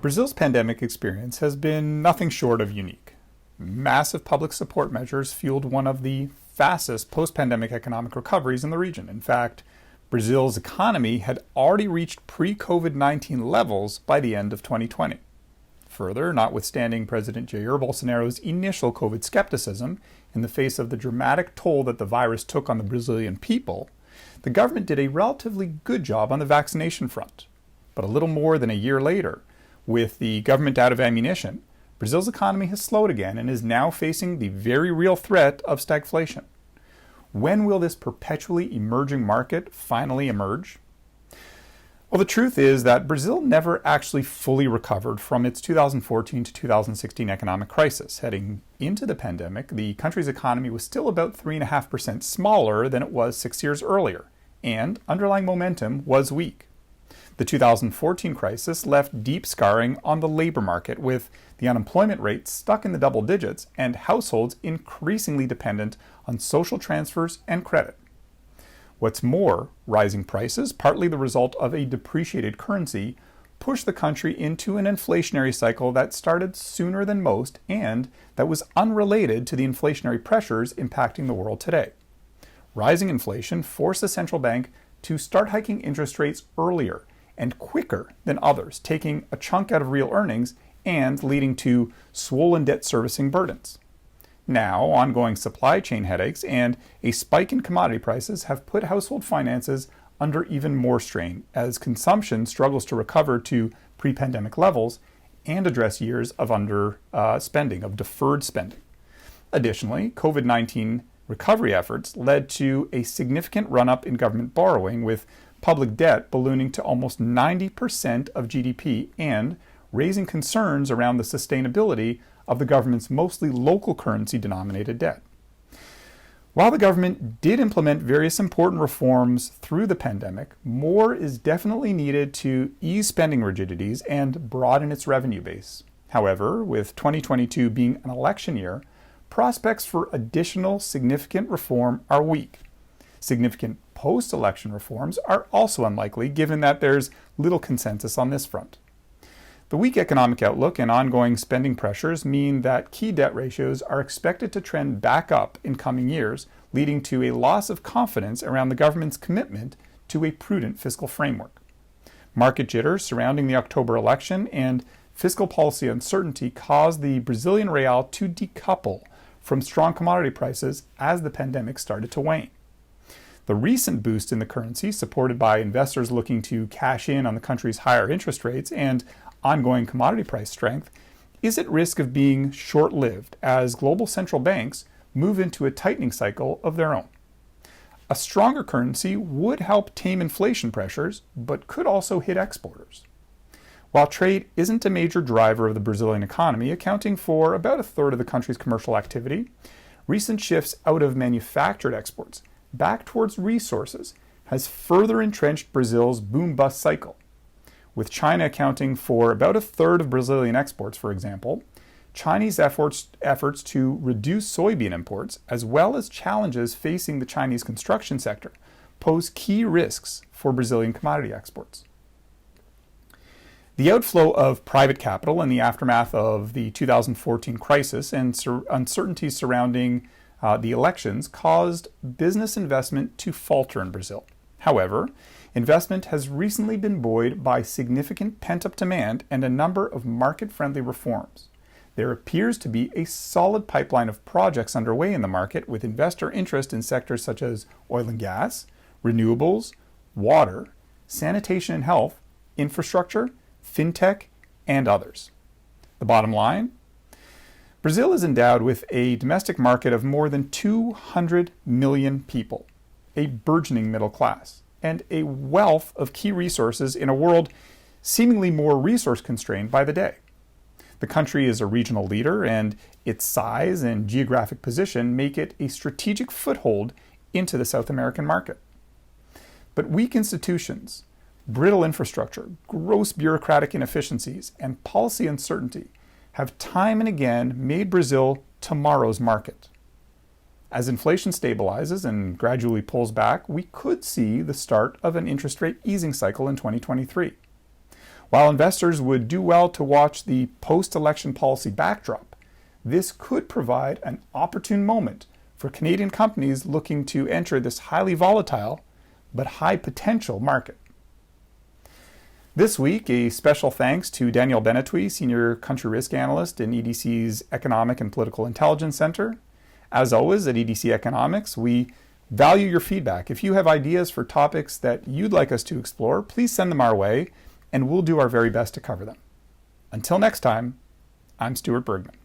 Brazil's pandemic experience has been nothing short of unique. Massive public support measures fueled one of the fastest post-pandemic economic recoveries in the region. In fact, Brazil's economy had already reached pre-COVID-19 levels by the end of 2020. Further, notwithstanding President Jair Bolsonaro's initial COVID skepticism in the face of the dramatic toll that the virus took on the Brazilian people, the government did a relatively good job on the vaccination front. But a little more than a year later, with the government out of ammunition, Brazil's economy has slowed again and is now facing the very real threat of stagflation. When will this perpetually emerging market finally emerge? Well, the truth is that Brazil never actually fully recovered from its 2014 to 2016 economic crisis. Heading into the pandemic, the country's economy was still about 3.5% smaller than it was 6 years earlier, and underlying momentum was weak. The 2014 crisis left deep scarring on the labor market, with the unemployment rate stuck in the double digits and households increasingly dependent on social transfers and credit. What's more, rising prices, partly the result of a depreciated currency, pushed the country into an inflationary cycle that started sooner than most and that was unrelated to the inflationary pressures impacting the world today. Rising inflation forced the central bank to start hiking interest rates earlier and quicker than others, taking a chunk out of real earnings and leading to swollen debt servicing burdens. Now, ongoing supply chain headaches and a spike in commodity prices have put household finances under even more strain as consumption struggles to recover to pre-pandemic levels and address years of underspending, of deferred spending. Additionally, COVID-19 recovery efforts led to a significant run-up in government borrowing, with public debt ballooning to almost 90% of GDP and raising concerns around the sustainability of the government's mostly local currency denominated debt. While the government did implement various important reforms through the pandemic, more is definitely needed to ease spending rigidities and broaden its revenue base. However, with 2022 being an election year, prospects for additional significant reform are weak. Significant post-election reforms are also unlikely, given that there's little consensus on this front. The weak economic outlook and ongoing spending pressures mean that key debt ratios are expected to trend back up in coming years, leading to a loss of confidence around the government's commitment to a prudent fiscal framework. Market jitters surrounding the October election and fiscal policy uncertainty caused the Brazilian real to decouple from strong commodity prices as the pandemic started to wane. The recent boost in the currency, supported by investors looking to cash in on the country's higher interest rates and ongoing commodity price strength, is at risk of being short-lived as global central banks move into a tightening cycle of their own. A stronger currency would help tame inflation pressures, but could also hit exporters. While trade isn't a major driver of the Brazilian economy, accounting for about a third of the country's commercial activity, recent shifts out of manufactured exports back towards resources has further entrenched Brazil's boom-bust cycle. With China accounting for about a third of Brazilian exports, for example, Chinese efforts to reduce soybean imports, as well as challenges facing the Chinese construction sector, pose key risks for Brazilian commodity exports. The outflow of private capital in the aftermath of the 2014 crisis and uncertainties surrounding the elections caused business investment to falter in Brazil. However, investment has recently been buoyed by significant pent-up demand and a number of market-friendly reforms. There appears to be a solid pipeline of projects underway in the market, with investor interest in sectors such as oil and gas, renewables, water, sanitation and health, infrastructure, fintech, and others. The bottom line? Brazil is endowed with a domestic market of more than 200 million people, a burgeoning middle class, and a wealth of key resources in a world seemingly more resource-constrained by the day. The country is a regional leader, and its size and geographic position make it a strategic foothold into the South American market. But weak institutions, brittle infrastructure, gross bureaucratic inefficiencies, and policy uncertainty have time and again made Brazil tomorrow's market. As inflation stabilizes and gradually pulls back, we could see the start of an interest rate easing cycle in 2023. While investors would do well to watch the post-election policy backdrop, this could provide an opportune moment for Canadian companies looking to enter this highly volatile but high potential market. This week, a special thanks to Daniel Benetui, Senior Country Risk Analyst in EDC's Economic and Political Intelligence Center. As always, at EDC Economics, we value your feedback. If you have ideas for topics that you'd like us to explore, please send them our way, and we'll do our very best to cover them. Until next time, I'm Stuart Bergman.